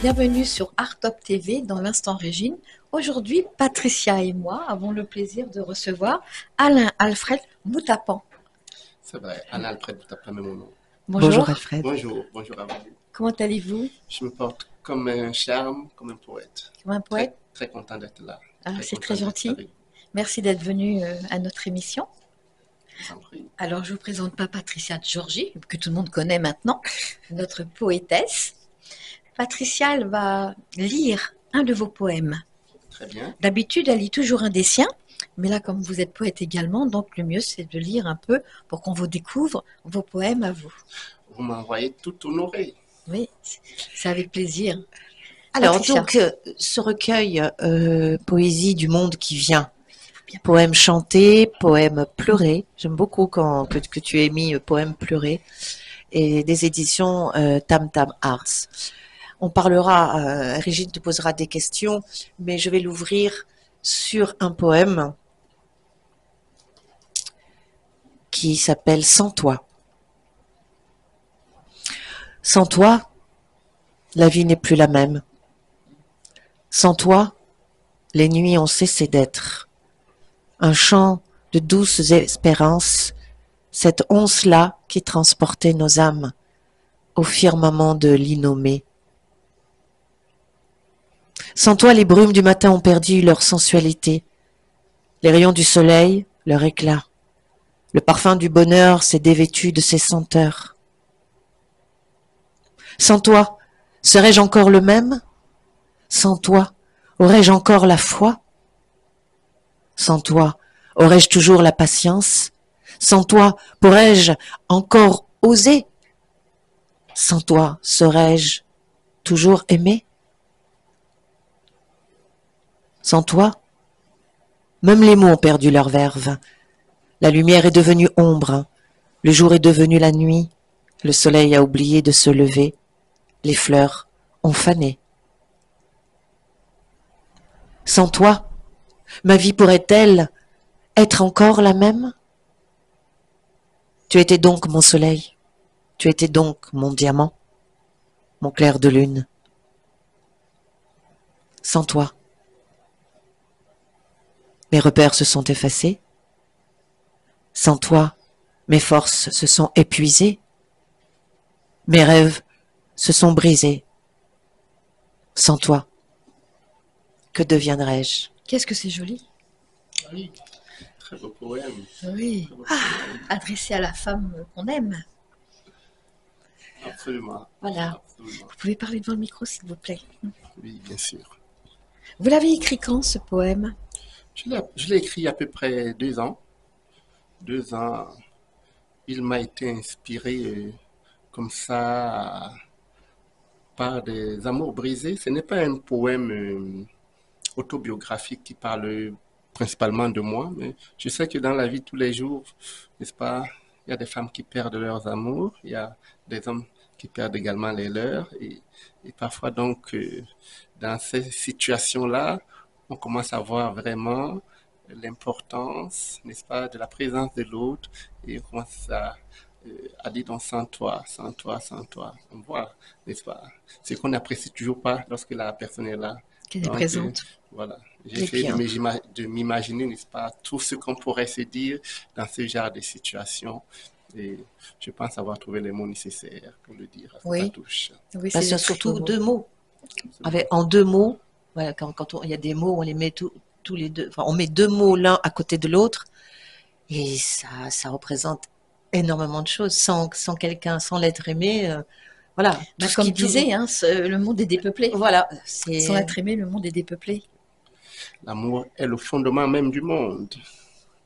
Bienvenue sur Art Top TV dans l'Instant Régine. Aujourd'hui, Patricia et moi avons le plaisir de recevoir Alain Alfred Boutapan. C'est vrai, Alain Alfred Boutapan, même mon nom. Bonjour. Bonjour Alfred. Bonjour à vous. Comment allez-vous? Je me porte comme un charme, comme un poète. Comme un poète? Très content d'être là. C'est très content gentil. d'être avec Merci d'être venu à notre émission. vous. Je vous en prie. Alors, je vous présente pas Patricia Georgie, que tout le monde connaît maintenant, notre poétesse. Patricia, elle va lire un de vos poèmes. Très bien. D'habitude, elle lit toujours un des siens, mais là, comme vous êtes poète également, donc le mieux, c'est de lire un peu pour qu'on vous découvre vos poèmes à vous. Vous m'envoyez tout honoré. Oui, c'est avec plaisir. Alors, Patricia. donc, ce recueil Poésie du monde qui vient, poèmes chantés, poèmes pleurés, j'aime beaucoup que tu aies mis poèmes pleurés, et des éditions Tam Tam Arts. On parlera, Régine te posera des questions, mais je vais l'ouvrir sur un poème qui s'appelle Sans toi. Sans toi, la vie n'est plus la même. Sans toi, les nuits ont cessé d'être. Un chant de douces espérances, cette once-là qui transportait nos âmes au firmament de l'innommé. Sans toi, les brumes du matin ont perdu leur sensualité, les rayons du soleil, leur éclat. Le parfum du bonheur s'est dévêtu de ses senteurs. Sans toi, serais-je encore le même? Sans toi, aurais-je encore la foi? Sans toi, aurais-je toujours la patience? Sans toi, pourrais-je encore oser? Sans toi, saurais-je toujours aimer? Sans toi, même les mots ont perdu leur verve. La lumière est devenue ombre, le jour est devenu la nuit, le soleil a oublié de se lever, les fleurs ont fané. Sans toi, ma vie pourrait-elle être encore la même? Tu étais donc mon soleil, tu étais donc mon diamant, mon clair de lune. Sans toi, mes repères se sont effacés. Sans toi, mes forces se sont épuisées. Mes rêves se sont brisés. Sans toi, que deviendrais-je? Qu'est-ce que c'est joli? Oui, très beau poème. Oui, Très beau poème. adressé à la femme qu'on aime. Absolument. Voilà. Absolument. Vous pouvez parler devant le micro, s'il vous plaît. Oui, bien sûr. Vous l'avez écrit quand, ce poème? Je l'ai écrit il y a à peu près 2 ans. 2 ans. Il m'a été inspiré comme ça par des amours brisés. Ce n'est pas un poème autobiographique qui parle principalement de moi, mais je sais que dans la vie de tous les jours, n'est-ce pas, il y a des femmes qui perdent leurs amours, il y a des hommes qui perdent également les leurs, et parfois donc, dans ces situations-là, on commence à voir vraiment l'importance, n'est-ce pas, de la présence de l'autre, et on commence à dire donc sans toi, sans toi, sans toi. On voit, n'est-ce pas, ce qu'on n'apprécie toujours pas lorsque la personne est là. Qu'elle est Donc, présente. voilà, j'ai Et essayé bien. de m'imaginer, n'est-ce pas, tout ce qu'on pourrait se dire dans ce genre de situation. Et je pense avoir trouvé les mots nécessaires pour le dire à Oui. sa touche. Oui, Parce c'est que surtout très beau. 2 mots. En 2 mots, voilà, il y a des mots, on les met tous les deux, enfin, on met 2 mots l'un à côté de l'autre, et ça représente énormément de choses. Sans quelqu'un, sans l'être aimé, voilà. Bah, Tout ce comme qui disait, hein, le monde est dépeuplé. voilà, Sans c'est être aimé, le monde est dépeuplé. L'amour est le fondement même du monde.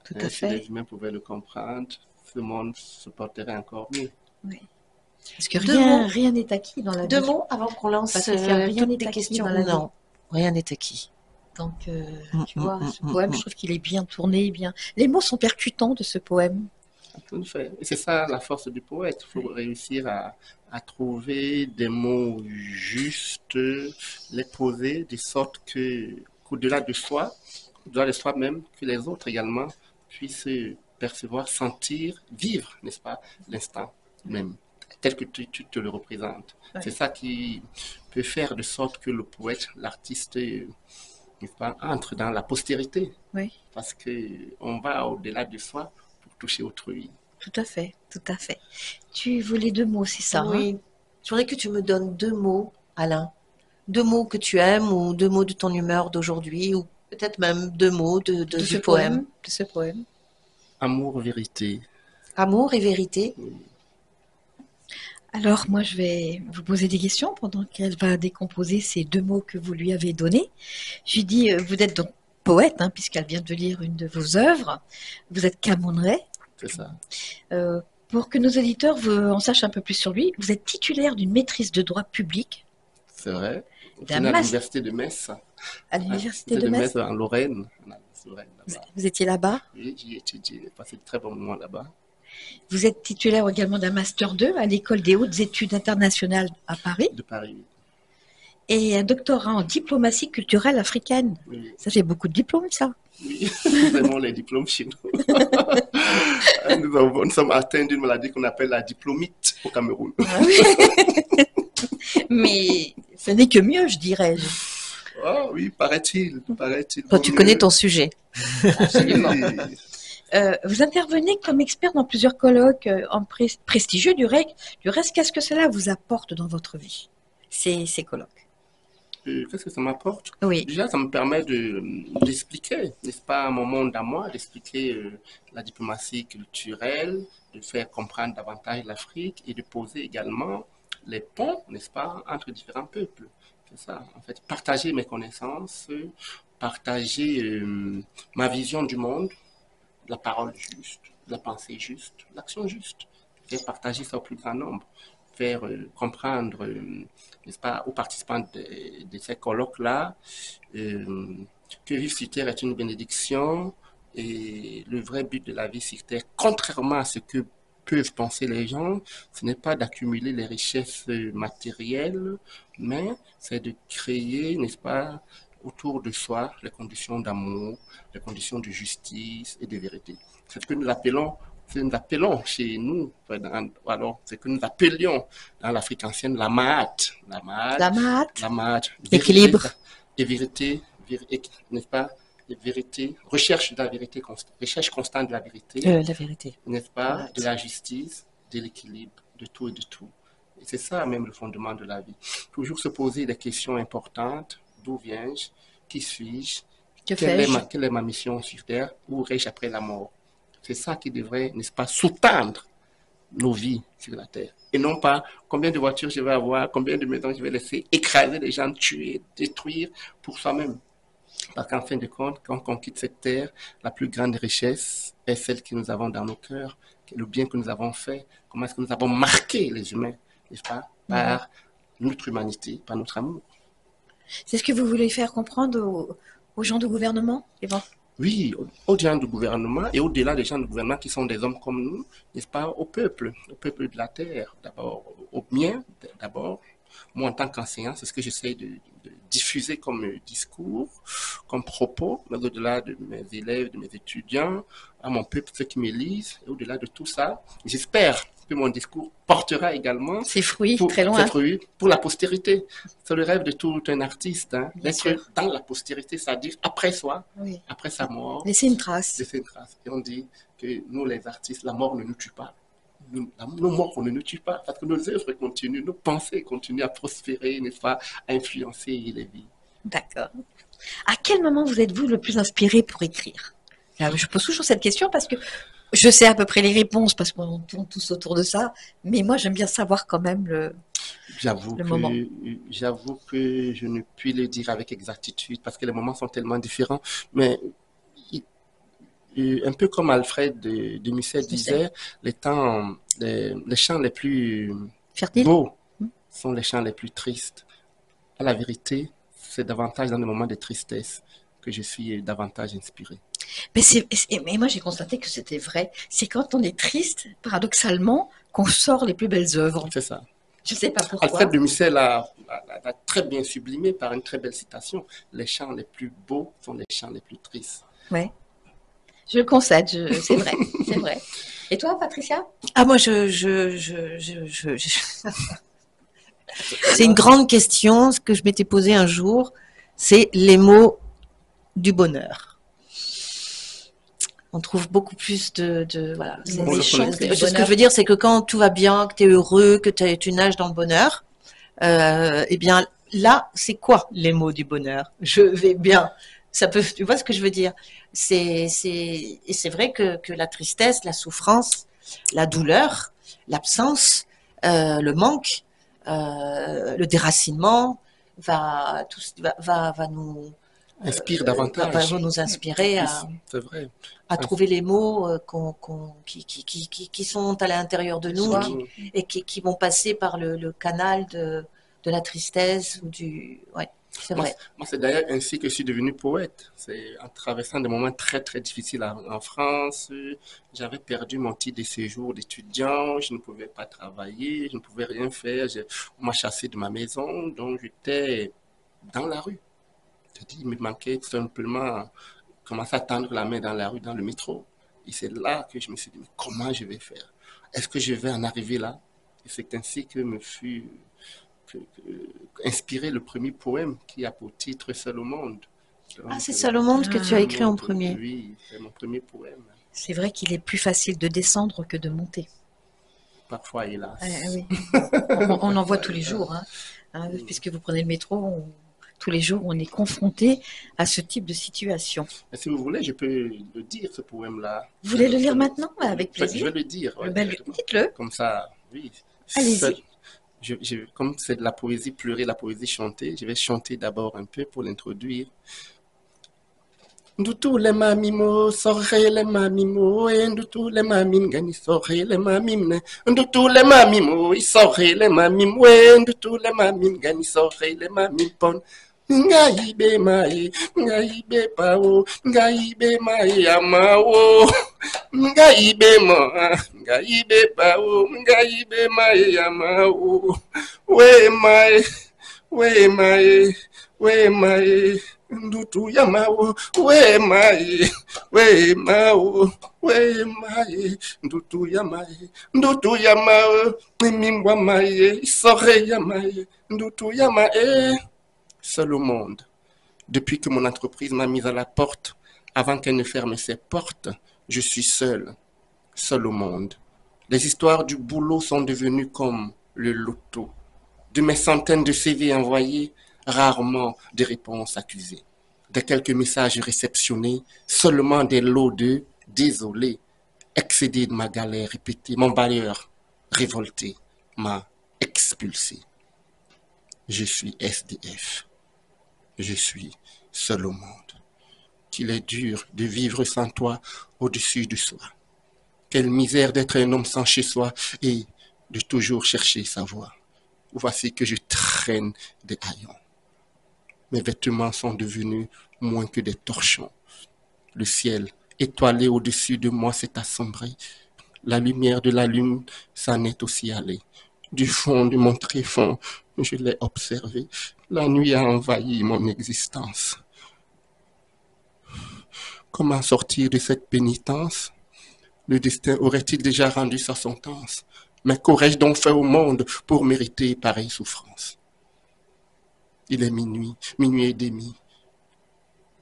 tout à Si les fait. humains pouvaient le comprendre, ce monde se porterait encore mieux. Oui. Parce que 2 mots. rien n'est acquis dans la 2 vie. mots avant qu'on lance Patricia, rien toutes n'est les acquis questions. dans la vie. Non, rien n'est acquis. Donc, tu Mm, vois, mm, ce mm, poème, mm. je trouve qu'il est bien tourné, bien. Les mots sont percutants de ce poème. Tout à fait. Et c'est ça la force du poète. Il faut réussir à trouver des mots justes, les poser de sorte qu'au-delà de soi, au-delà de soi-même, que les autres également puissent percevoir, sentir, vivre, n'est-ce pas, l'instant même. tel que tu te le représentes. Ouais. C'est ça qui peut faire de sorte que le poète, l'artiste, n'est-ce pas, entre dans la postérité. Oui, Parce qu'on va au-delà de soi pour toucher autrui. tout à fait, tout à fait. Tu voulais 2 mots, c'est ça, hein? Oui. Je voudrais que tu me donnes 2 mots, Alain. 2 mots que tu aimes ou 2 mots de ton humeur d'aujourd'hui ou peut-être même 2 mots De ce du poème. de ce poème. Amour, vérité. Amour et vérité. Alors, moi, je vais vous poser des questions pendant qu'elle va décomposer ces 2 mots que vous lui avez donnés. Je lui dis, vous êtes donc poète, hein, puisqu'elle vient de lire une de vos œuvres. Vous êtes camerounais. C'est ça. Pour que nos auditeurs en sachent un peu plus sur lui, vous êtes titulaire d'une maîtrise de droit public C'est vrai. Au d'un final, à mas- l'université de Metz. à l'université de Metz Metz. en Lorraine. Là-bas. Vous étiez là-bas. Oui, j'y ai étudié. J'ai passé de très bons moments là-bas. Vous êtes titulaire également d'un Master 2 à l'École des hautes études internationales à Paris De Paris. et un doctorat en diplomatie culturelle africaine. Oui, Ça fait beaucoup de diplômes, ça. oui. Vraiment les diplômes chez nous. Nous sommes atteints d'une maladie qu'on appelle la diplomite au Cameroun. Ah oui. Mais ce n'est que mieux, je dirais. Oh oui, paraît-il. Paraît-il. Toi, tu connais ton sujet. Absolument. Oui. Vous intervenez comme expert dans plusieurs colloques prestigieux du reste. Qu'est-ce que cela vous apporte dans votre vie, ces colloques? Qu'est-ce que ça m'apporte? Oui, Déjà, ça me permet d'expliquer, n'est-ce pas, mon monde à moi, d'expliquer la diplomatie culturelle, de faire comprendre davantage l'Afrique et de poser également les ponts, n'est-ce pas, entre différents peuples. C'est ça, en fait, partager mes connaissances, partager ma vision du monde, la parole juste, la pensée juste, l'action juste. Faire partager ça au plus grand nombre. Faire comprendre, n'est-ce pas, aux participants de ces colloques-là, que vivre sur Terre est une bénédiction et le vrai but de la vie sur Terre, contrairement à ce que peuvent penser les gens, ce n'est pas d'accumuler les richesses matérielles, mais c'est de créer, n'est-ce pas, autour de soi les conditions d'amour, les conditions de justice et de vérité. C'est ce que nous appelons chez nous, alors c'est ce que nous appelions dans l'Afrique ancienne la Maat. la Maat, Équilibre. Et vérité, n'est-ce pas? Vérité, recherche de la vérité, recherche constante de la vérité, La vérité. n'est-ce pas? Maat. De la justice, de l'équilibre, de tout et de tout. Et c'est ça même le fondement de la vie. Toujours se poser des questions importantes. D'où viens-je? Qui suis-je? que fais-je? Quelle est ma mission sur Terre? Où irai-je après la mort? C'est ça qui devrait, n'est-ce pas, sous-tendre nos vies sur la Terre. Et non pas combien de voitures je vais avoir, combien de maisons je vais laisser, écraser les gens, tuer, détruire pour soi-même. Parce qu'en fin de compte, quand on quitte cette Terre, la plus grande richesse est celle que nous avons dans nos cœurs, le bien que nous avons fait, comment est-ce que nous avons marqué les humains, n'est-ce pas, par notre humanité, par notre amour. C'est ce que vous voulez faire comprendre aux gens du gouvernement? Oui, aux gens du gouvernement et au-delà des gens du gouvernement qui sont des hommes comme nous, n'est-ce pas, au peuple de la terre, d'abord, au mien, d'abord. Moi, en tant qu'enseignant, c'est ce que j'essaie de diffuser comme discours, comme propos, mais au-delà de mes élèves, de mes étudiants, à mon peuple, ceux qui me lisent, et au-delà de tout ça, j'espère que mon discours portera également Ses fruits, pour, très loin. pour la postérité. C'est le rêve de tout un artiste, hein, Bien d'être sûr. dans la postérité, c'est-à-dire après soi, Oui. après sa mort, Laisser une trace. laisser une trace. Et on dit que nous, les artistes, la mort ne nous tue pas. Nos morts ne nous tuent pas parce que nos œuvres continuent, nos pensées continuent à prospérer, n'est-ce pas, à influencer les vies. D'accord. À quel moment vous êtes-vous le plus inspiré pour écrire? Je pose toujours cette question parce que je sais à peu près les réponses parce qu'on tourne tous autour de ça, mais moi j'aime bien savoir quand même J'avoue le moment. que je ne puis le dire avec exactitude parce que les moments sont tellement différents. Mais un peu comme Alfred de Musset disait, les chants les plus Fertile. beaux sont les chants les plus tristes. À la vérité, c'est davantage dans les moments de tristesse que je suis davantage inspiré. Mais moi j'ai constaté que c'était vrai. C'est quand on est triste, paradoxalement, qu'on sort les plus belles œuvres. C'est ça. Je ne sais pas pourquoi. Alfred de Musset l'a très bien sublimé par une très belle citation. Les chants les plus beaux sont les chants les plus tristes. Ouais. Je le concède, c'est vrai, c'est vrai. Et toi, Patricia? Ah, moi, c'est une grande question, ce que je m'étais posée un jour, c'est les mots du bonheur. On trouve beaucoup plus voilà. Bon, le Ce connaître. que je veux dire, c'est que quand tout va bien, que tu es heureux, que tu nages dans le bonheur, eh bien, là, c'est quoi les mots du bonheur? Je vais bien. Ça peut, tu vois ce que je veux dire? Et c'est vrai que la tristesse, la souffrance, la douleur, l'absence, le manque, le déracinement va nous, Inspire va davantage. nous inspirer C'est vrai. à trouver les mots qui sont à l'intérieur de nous Soi. et qui vont passer par le canal de la tristesse ou du. Ouais, c'est Moi, vrai. moi, c'est d'ailleurs ainsi que je suis devenu poète. C'est en traversant des moments très très difficiles en France. J'avais perdu mon titre de séjour d'étudiant. Je ne pouvais pas travailler, je ne pouvais rien faire. On m'a chassé de ma maison, donc j'étais dans la rue. C'est-à-dire, il me manquait tout simplement commencer à tendre la main dans la rue, dans le métro. Et c'est là que je me suis dit, mais comment je vais faire? Est-ce que je vais en arriver là? Et c'est ainsi que me fut inspiré le premier poème qui a pour titre Seul au monde. Ah, Donc, c'est Seul au monde que tu as Seul au écrit en monde, premier. oui, c'est mon premier poème. C'est vrai qu'il est plus facile de descendre que de monter. Parfois, hélas. Oui. On en voit Parfois, tous les hélas. jours, hein, puisque vous prenez le métro, tous les jours, on est confronté à ce type de situation. Mais si vous voulez, je peux le dire, ce poème-là. Vous voulez le lire maintenant? Avec Je plaisir. vais le dire, ouais, directement. Dites-le. Comme ça, oui. Allez-y. Comme c'est de la poésie pleurée, la poésie chantée, je vais chanter d'abord un peu pour l'introduire. Ndutu le mamimo, sorre le mamimo, et ndutu le mamim, gani sorre le mamim, ne. Ndutu le mamimo, i sorre le mamim, we, ndutu le mamim, gani sorre le mamim pon. Ngaibe mai, ngaibe pao, ngaibe mai amao, ngaibe ma, ngaibe pao, ngaibe mai amao, we mai, we mai, we mai. Ndutu ya mawo, we mai, we mawo, we mai, ndutu ya mawo, mimwa mai, sore ya mai, ndutu ya mai. Seul au monde, depuis que mon entreprise m'a mise à la porte, avant qu'elle ne ferme ses portes, je suis seul, seul au monde. Les histoires du boulot sont devenues comme le loto. De mes centaines de CV envoyés, rarement des réponses accusées. De quelques messages réceptionnés, seulement des lots de désolé, excédé de ma galère répétée, mon bailleur révolté m'a expulsé. Je suis SDF. Je suis seul au monde. Qu'il est dur de vivre sans toi au-dessus de soi. Quelle misère d'être un homme sans chez soi et de toujours chercher sa voie. Voici que je traîne des haillons. Mes vêtements sont devenus moins que des torchons. Le ciel étoilé au-dessus de moi s'est assombré. La lumière de la lune s'en est aussi allée. Du fond de mon tréfonds, je l'ai observé. La nuit a envahi mon existence. Comment sortir de cette pénitence? Le destin aurait-il déjà rendu sa sentence? Mais qu'aurais-je donc fait au monde pour mériter pareille souffrance? Il est minuit, minuit et demi.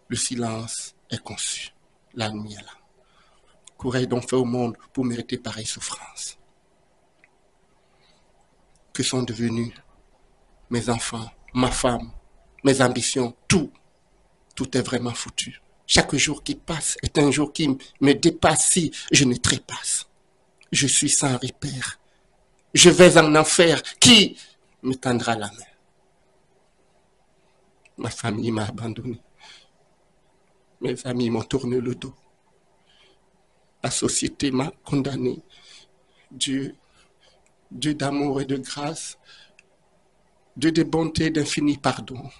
Le silence est conçu. La nuit est là. Qu'aurais-je donc fait au monde pour mériter pareille souffrance? Que sont devenus mes enfants, ma femme, mes ambitions, tout? Tout est vraiment foutu. Chaque jour qui passe est un jour qui me dépasse si je ne trépasse. Je suis sans repère. Je vais en enfer. Qui me tendra la main? Ma famille m'a abandonné. Mes amis m'ont tourné le dos. La société m'a condamné. Dieu, Dieu d'amour et de grâce, Dieu de bonté et d'infini pardon.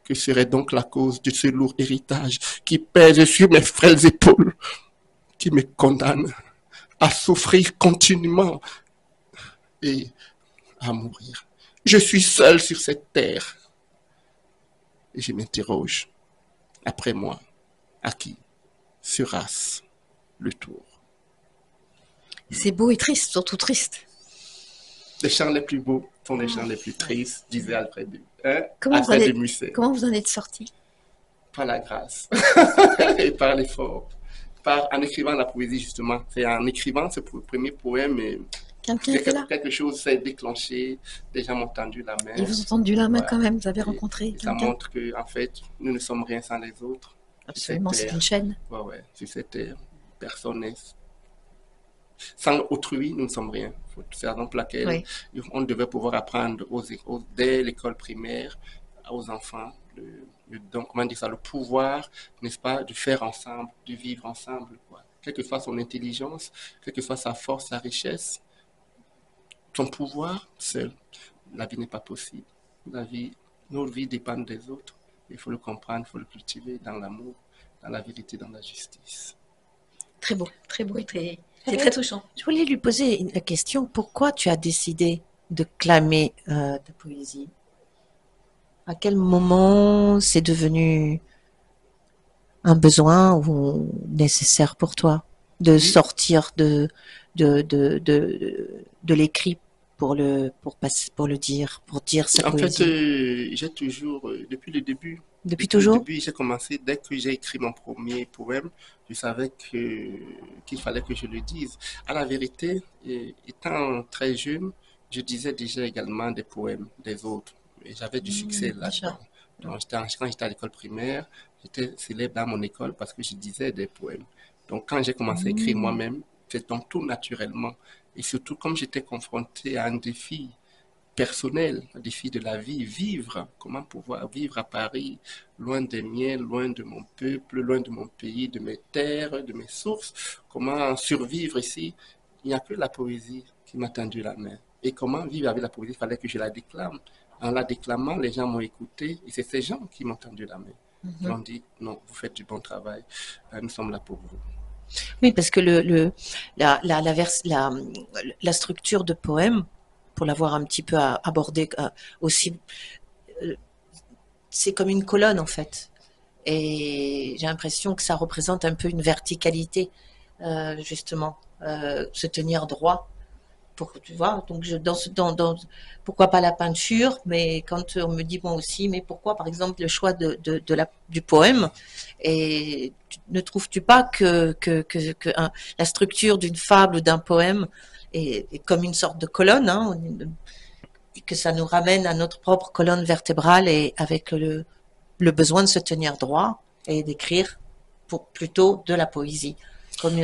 Que serait donc la cause de ce lourd héritage qui pèse sur mes frêles épaules, qui me condamne à souffrir continuellement et à mourir? Je suis seul sur cette terre et je m'interroge, après moi, à qui sera le tour? C'est beau et triste, surtout triste. Les chants les plus beaux sont les chants les plus tristes, disait Alfred, Comment vous, Alfred de Musset. comment vous en êtes sorti? Par la grâce et par l'effort. En écrivant la poésie, justement. C'est en écrivant ce premier poème, Quelqu'un était là? quelque chose s'est déclenché. Des gens m'ont tendu la main. Ils vous ont tendu la main Ouais. quand même, vous avez Et rencontré ça quelqu'un? montre que, en fait, nous ne sommes rien sans les autres. Absolument, c'est une chaîne. Ouais, sur cette terre, personne n'est. Sans autrui, nous ne sommes rien. C'est la raison pour laquelle Oui. on devait pouvoir apprendre dès l'école primaire aux enfants donc, comment dire ça, le pouvoir, n'est-ce pas, de faire ensemble, de vivre ensemble, quoi. Quelle que soit son intelligence, quelle que soit sa force, sa richesse, son pouvoir seul, la vie n'est pas possible. Nos vies dépendent des autres. Il faut le comprendre, il faut le cultiver dans l'amour, dans la vérité, dans la justice. Très beau et c'est très touchant. Je voulais lui poser la question, pourquoi tu as décidé de clamer ta poésie? À quel moment c'est devenu un besoin ou nécessaire pour toi de sortir de l'écrit pour dire sa poésie? En fait, j'ai toujours, depuis le début, toujours? Depuis, j'ai commencé, dès que j'ai écrit mon premier poème, je savais qu'il fallait que je le dise. À la vérité, étant très jeune, je disais déjà également des poèmes des autres. Et j'avais du succès là-dedans. Donc, quand j'étais à l'école primaire, j'étais célèbre dans mon école parce que je disais des poèmes. Donc, quand j'ai commencé à écrire moi-même, c'est donc tout naturellement. Et surtout, comme j'étais confronté à un défi personnel, un défi de la vie, comment pouvoir vivre à Paris, loin des miens, loin de mon peuple, loin de mon pays, de mes terres, de mes sources, comment survivre ici. Il n'y a que la poésie qui m'a tendu la main. Et comment vivre avec la poésie, il fallait que je la déclame. En la déclamant, les gens m'ont écouté et c'est ces gens qui m'ont tendu la main. Ils ont dit, non, vous faites du bon travail, nous sommes là pour vous. Oui, parce que la structure de poème, pour l'avoir un petit peu abordé aussi, c'est comme une colonne en fait. Et j'ai l'impression que ça représente un peu une verticalité, justement, se tenir droit. Tu vois, donc pourquoi pas la peinture, mais quand on me dit bon aussi, mais pourquoi par exemple le choix du poème, et ne trouves-tu pas que la structure d'une fable ou d'un poème est comme une sorte de colonne, hein, que ça nous ramène à notre propre colonne vertébrale et avec le besoin de se tenir droit et d'écrire plutôt de la poésie, comme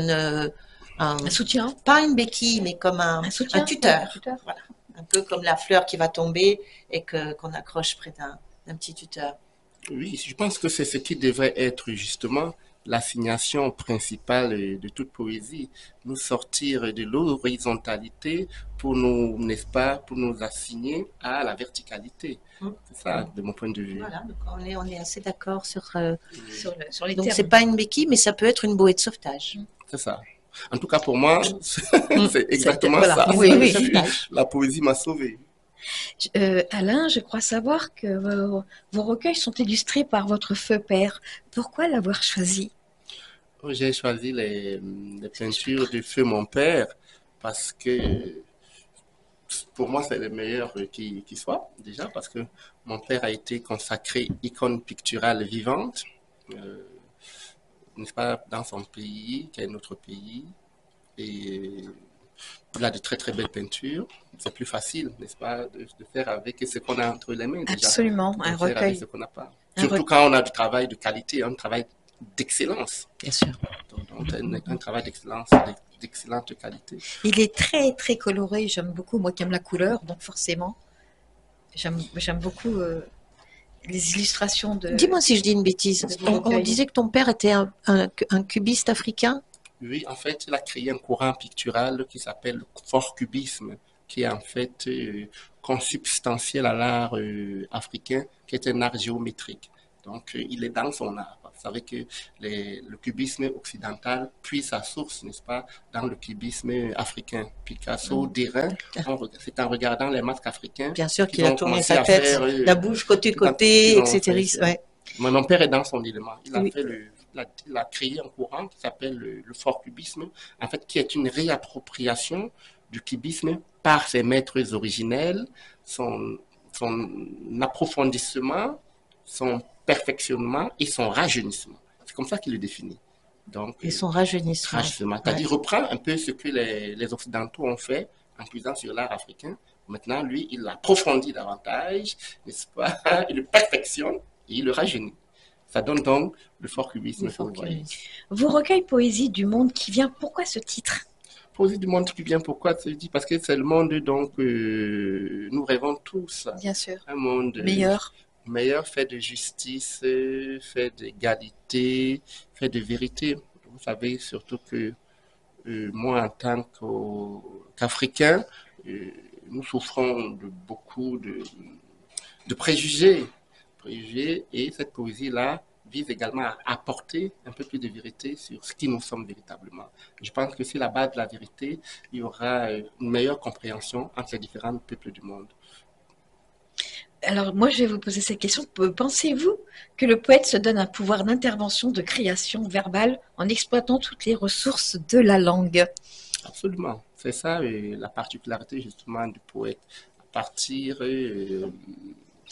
un soutien, pas une béquille, mais comme un tuteur. Voilà. Un peu comme la fleur qui va tomber et qu'on accroche près d'un petit tuteur. Oui, je pense que c'est ce qui devrait être justement l'assignation principale de toute poésie, nous sortir de l'horizontalité pour nous, n'est-ce pas, pour nous assigner à la verticalité. C'est ça, de mon point de vue. Voilà, donc on est assez d'accord sur les donc termes. c'est pas une béquille, mais ça peut être une bouée de sauvetage. C'est ça. En tout cas, pour moi, c'est exactement ça. Oui. La poésie m'a sauvé. Alain, je crois savoir que vos recueils sont illustrés par votre feu père. Pourquoi l'avoir choisi? J'ai choisi les peintures de feu mon père parce que pour moi, c'est le meilleur qui soit, déjà, parce que mon père a été consacré icône picturale vivante. N'est-ce pas, dans son pays, qui est notre pays. Et il a de très très belles peintures. C'est plus facile, n'est-ce pas, de faire avec ce qu'on a entre les mains déjà. Absolument, un recueil. Avec ce qu'on n'a pas. Surtout quand on a du travail de qualité, un travail d'excellence. Bien sûr. Donc, un travail d'excellence, d'excellente qualité. Il est très très coloré, j'aime beaucoup, moi qui aime la couleur, donc forcément, j'aime beaucoup les illustrations de... Dis-moi si je dis une bêtise. On disait que ton père était un cubiste africain? Oui, en fait, il a créé un courant pictural qui s'appelle le fort cubisme, qui est en fait consubstantiel à l'art africain, qui est un art géométrique. Donc, il est dans son art. Vous savez que le cubisme occidental puise sa source, n'est-ce pas, dans le cubisme africain. Picasso, Derain, c'est en regardant les masques africains. Bien sûr qu'il a tourné sa tête, la bouche côté-côté, etc. Ouais. Mon père est dans son élément. Il a fait il a créé un courant qui s'appelle le fort cubisme, en fait, qui est une réappropriation du cubisme par ses maîtres originels, son approfondissement, son perfectionnement et son rajeunissement. C'est comme ça qu'il le définit. Donc, Et son rajeunissement. c'est-à-dire, il reprend un peu ce que les Occidentaux ont fait en puisant sur l'art africain. Maintenant, lui, il l'approfondit davantage, n'est-ce pas? Il le perfectionne et il le rajeunit. Ça donne donc le fort cubisme. Vos recueils Poésie du monde qui vient, pourquoi ce titre? Poésie du monde qui vient, pourquoi se dit? Parce que c'est le monde donc nous rêvons tous. Bien sûr. Un monde meilleur, fait de justice, fait d'égalité, fait de vérité. Vous savez surtout que moi, en tant qu'Africain, nous souffrons de beaucoup de préjugés. Et cette poésie-là vise également à apporter un peu plus de vérité sur ce qui nous sommes véritablement. Je pense que si la base de la vérité, il y aura une meilleure compréhension entre les différents peuples du monde. Alors moi, je vais vous poser cette question. Pensez-vous que le poète se donne un pouvoir d'intervention, de création verbale en exploitant toutes les ressources de la langue? Absolument. C'est ça la particularité justement du poète. À partir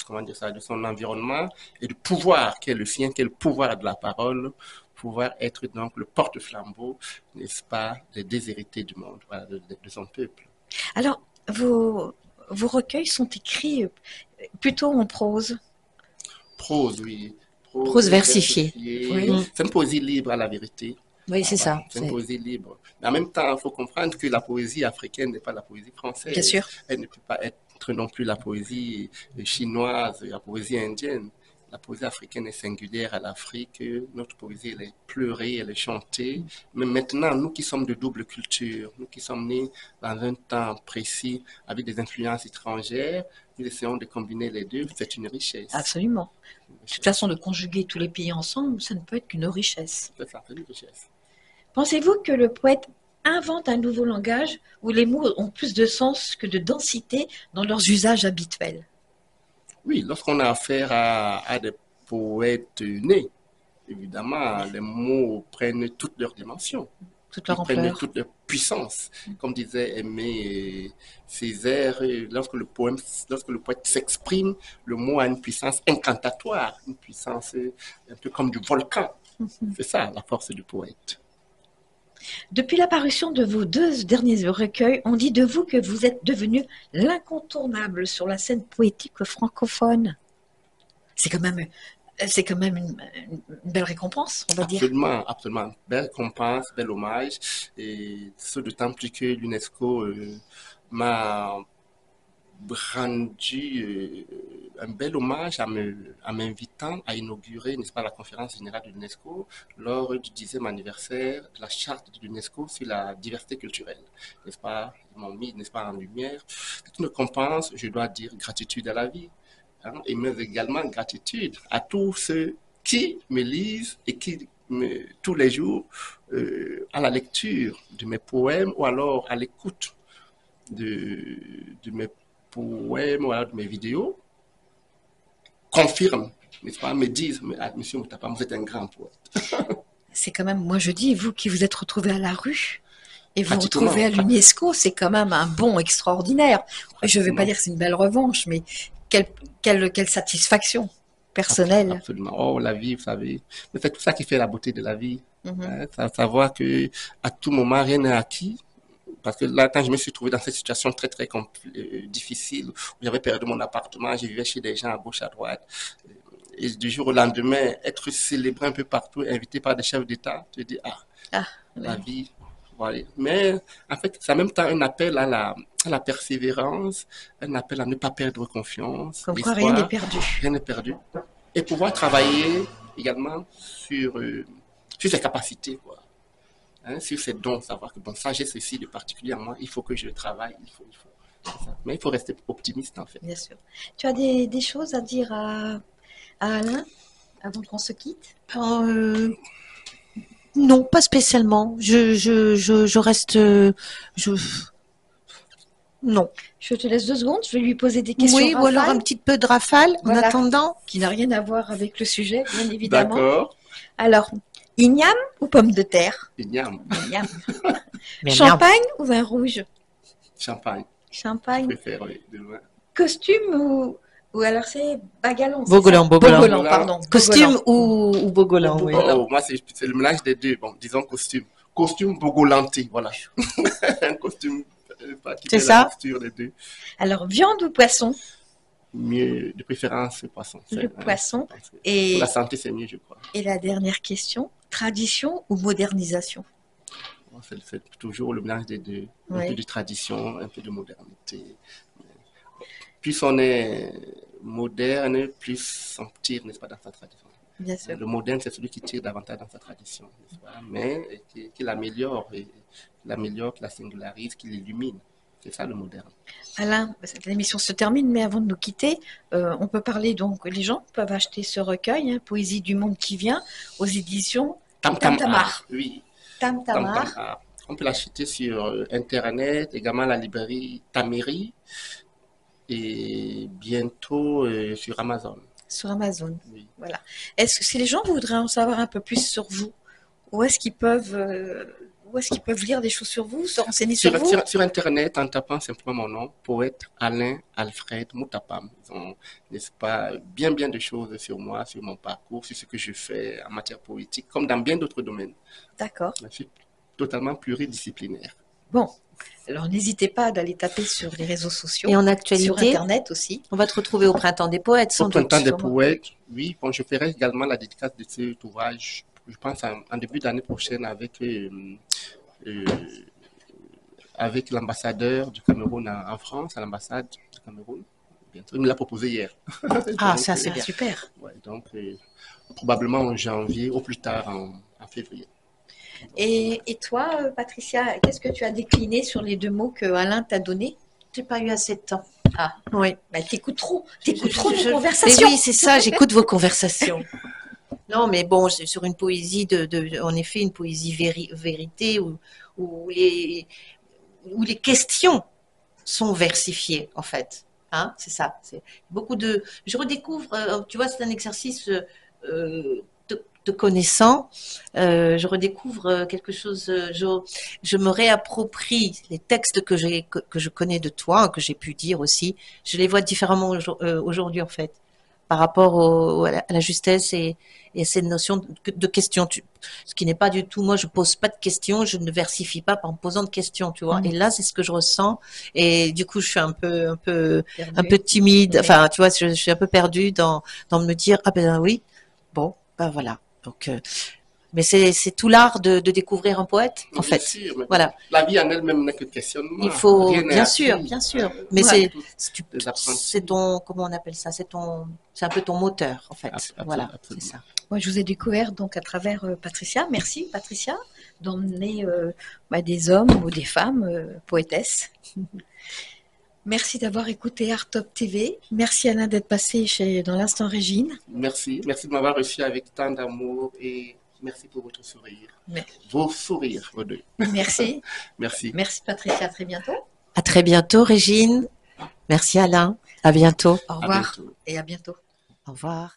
comment dire ça, de son environnement et du pouvoir qui est le sien, qui est le pouvoir de la parole, pouvoir être donc le porte-flambeau, n'est-ce pas, des déshérités du monde, voilà, de son peuple. Alors, vos recueils sont écrits plutôt en prose? Prose, oui. Prose versifiée. Oui. C'est une poésie libre à la vérité. Oui, c'est ça. C'est une poésie libre. Mais en même temps, il faut comprendre que la poésie africaine n'est pas la poésie française. Bien sûr. Elle ne peut pas être non plus la poésie chinoise, la poésie indienne. La poésie africaine est singulière à l'Afrique. Notre poésie, elle est pleurée, elle est chantée. Mais maintenant, nous qui sommes de double culture, nous qui sommes nés dans un temps précis avec des influences étrangères, nous essayons de combiner les deux. C'est une richesse. Absolument. De toute façon, de conjuguer tous les pays ensemble, ça ne peut être qu'une richesse. C'est ça, c'est une richesse. Pensez-vous que le poète invente un nouveau langage où les mots ont plus de sens que de densité dans leurs usages habituels? Oui, lorsqu'on a affaire à des poètes nés, évidemment, les mots prennent toutes leurs dimensions. Toute leur prennent ampleur. toute leur puissance. Comme disait Aimé Césaire, lorsque le poète s'exprime, le mot a une puissance incantatoire, une puissance un peu comme du volcan. C'est ça, la force du poète. Depuis l'apparition de vos 2 derniers recueils, on dit de vous que vous êtes devenu l'incontournable sur la scène poétique francophone. C'est quand même une belle récompense, on va dire. Absolument, absolument. Belle récompense, bel hommage. Et ce d'autant plus que l'UNESCO m'a rendu un bel hommage en m'invitant à inaugurer, n'est-ce pas, la conférence générale de l'UNESCO lors du 10e anniversaire de la charte de l'UNESCO sur la diversité culturelle. N'est-ce pas, ils m'ont mis, n'est-ce pas, en lumière. C'est une récompense, je dois dire, gratitude à la vie. Hein, et mais également gratitude à tous ceux qui me lisent et qui, tous les jours, à la lecture de mes poèmes ou alors à l'écoute de mes poèmes ou alors de mes vidéos, confirment, n'est-ce pas, me disent, monsieur Moutapam, vous êtes un grand poète. C'est quand même, moi je dis, vous qui vous êtes retrouvé à la rue et vous retrouvez à l'UNESCO, c'est quand même un bond extraordinaire. Je ne vais pas dire que c'est une belle revanche, mais quelle satisfaction personnelle. Absolument. Oh, la vie, vous savez. Mais c'est tout ça qui fait la beauté de la vie. Savoir que à tout moment, rien n'est acquis. Parce que là, quand je me suis trouvé dans cette situation très, très difficile, où j'avais perdu mon appartement, je vivais chez des gens à gauche, à droite. Et du jour au lendemain, être célébré un peu partout, invité par des chefs d'État, tu te dis, la vie. Voilà. Mais en fait, c'est en même temps un appel à la persévérance, un appel à ne pas perdre confiance. Comme quoi, rien n'est perdu. Rien n'est perdu. Et pouvoir travailler également sur ses capacités, quoi. Hein, sur ses dons, savoir que bon, ça j'ai ceci de particulier en moi, il faut que je le travaille, il faut. Mais il faut rester optimiste en fait. Bien sûr. Tu as des choses à dire à Alain avant qu'on se quitte? Non, pas spécialement. Je reste. Non. Je te laisse 2 secondes, je vais lui poser des questions. Oui, ou alors un petit peu de rafale en attendant. Qui n'a rien à voir avec le sujet, bien évidemment. D'accord. Alors, igname ou pomme de terre? Igname, Igname. Miam, miam. Champagne ou vin rouge? champagne, je Champagne. préfère, oui, de loin. Costume ou alors c'est Bagalon, c'est Bogolan, ça? Bogolan. Bogolan, pardon. Costume Bogolan. ou Bogolan, oui. Oh, moi, c'est le mélange des deux. Bon, disons costume. Costume bogolanté, voilà. Un costume, pas qui C'est fait ça? la mixture des deux. Alors, viande ou poisson? Mieux, de préférence, le poisson. Le poisson. Je pense que Et, pour la santé, c'est mieux, je crois. et la dernière question, tradition ou modernisation? Bon, c'est toujours le mélange des deux. Un Oui. peu de tradition, un peu de modernité. Plus on est moderne, plus on tire, n'est-ce pas, dans sa tradition. Bien sûr. Le moderne, c'est celui qui tire davantage dans sa tradition, n'est-ce pas, mais qui l'améliore, qui la singularise, qui l'illumine. C'est ça le moderne. Alain, l'émission se termine, mais avant de nous quitter, on peut parler donc, les gens peuvent acheter ce recueil, hein, Poésie du monde qui vient, aux éditions Tam Tam Tam Tamar. Art, oui. Tam Tam Tam Tamar. Art. On peut l'acheter sur Internet, également à la librairie Tameri et bientôt sur Amazon. Sur Amazon. Oui. Voilà. Est-ce que si les gens voudraient en savoir un peu plus sur vous, où est-ce qu'ils peuvent lire des choses sur vous, se renseigner sur vous? Sur Internet, en tapant simplement mon nom, poète Alain Alfred Moutapam. Ils ont, n'est-ce pas, bien de choses sur moi, sur mon parcours, sur ce que je fais en matière poétique, comme dans bien d'autres domaines. D'accord. Je suis totalement pluridisciplinaire. Bon. Alors n'hésitez pas d'aller taper sur les réseaux sociaux, Et en sur actualité, Internet aussi. on va te retrouver au Printemps des Poètes, sans Au doute. printemps des sûrement. poètes, oui, bon, je ferai également la dédicace de cet ouvrage, je pense en début d'année prochaine euh, avec l'ambassadeur du Cameroun en France, à l'ambassade du Cameroun. Bientôt. Il me l'a proposé hier. Ah, Donc, ça c'est Ah, bien. super. ouais, donc, probablement en janvier, au plus tard en février. Et toi, Patricia, qu'est-ce que tu as décliné sur les deux mots que Alain t'a donnés? J'ai pas eu assez de temps. Ah, Oui. bah, t'écoutes trop nos Mais conversations. oui, c'est ça, j'écoute vos conversations. Non, mais bon, c'est sur une poésie en effet, une poésie vérité où les questions sont versifiées, en fait. Hein, c'est ça. C'est beaucoup je redécouvre, tu vois, c'est un exercice te connaissant, je redécouvre quelque chose, je me réapproprie les textes que je connais de toi, que j'ai pu dire aussi, je les vois différemment aujourd'hui, en fait, par rapport à la justesse et cette notion de question. Ce qui n'est pas du tout, moi je pose pas de questions, je ne versifie pas en posant de questions, tu vois. Mm. Et là, c'est ce que je ressens. Et du coup, je suis un peu Perdu. timide. Oui. Enfin, tu vois, je suis un peu perdue dans me dire, ah ben oui, bon, ben voilà. Donc, mais c'est tout l'art de découvrir un poète, en Bien fait. sûr, mais Voilà. la vie en elle-même n'est que questionnement. Il faut, Rien n'est bien acquis. sûr, bien sûr. Mais Ouais. Des apprentis. c'est ton, comment on appelle ça? C'est un peu ton moteur, en fait. Voilà, c'est Absolument. ça. Moi, je vous ai découvert donc à travers Patricia. Merci, Patricia, d'emmener des hommes ou des femmes poétesses. Merci d'avoir écouté Art Top TV. Merci Alain d'être passé dans l'Instant Régine. Merci de m'avoir reçu avec tant d'amour et merci pour votre sourire. Vos sourires, vos deux. Merci. Merci. Merci Patricia, à très bientôt. À très bientôt, Régine. Merci Alain. À bientôt. Au revoir bientôt. et à bientôt. Au revoir.